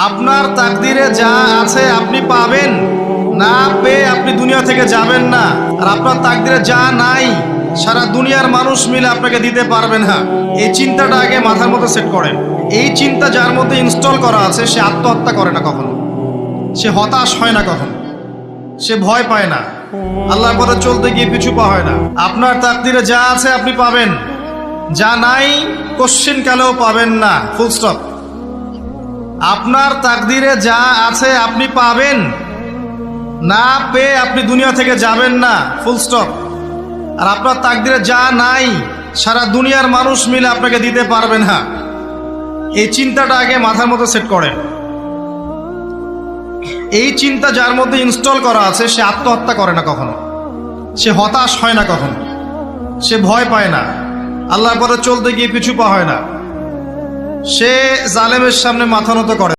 আপনার তাকদিরে যা আছে আপনি পাবেন, না পেয়ে আপনি দুনিয়া থেকে যাবেন না। আর আপনার তাকদিরে যা নাই সারা দুনিয়ার মানুষ মিলে আপনাকে দিতে পারবে না। এই চিন্তাটা আগে মাথার মধ্যে সেট করেন। এই চিন্তা যার মধ্যে ইনস্টল করা আছে সে আত্মহত্যা করে না কখনো, সে হতাশ হয় না কখনো, সে ভয় পায় না, আল্লাহর পথে চলতে গিয়ে পিছু পা হয় না। আপনার তাকদিরে যা আছে আপনি পাবেন, যা নাই কোশ্চেন কালেও পাবেন না, ফুল স্টপ। আপনার তাকদিরে যা আছে আপনি পাবেন, না পেয়ে আপনি দুনিয়া থেকে যাবেন না, ফুল স্টপ। আর আপনার তাকদিরে যা নাই সারা দুনিয়ার মানুষ মিলে আপনাকে দিতে পারবে না। এই চিন্তাটা আগে মাথার মধ্যে সেট করেন। এই চিন্তা যার মধ্যে ইনস্টল করা আছে সে আত্মহত্যা করে না কখনো, সে হতাশ হয় না কখনো, সে ভয় পায় না, আল্লাহর পথে চলতে গিয়ে পিছু পা হয় না, সে জালেমের সামনে মাথা নত করে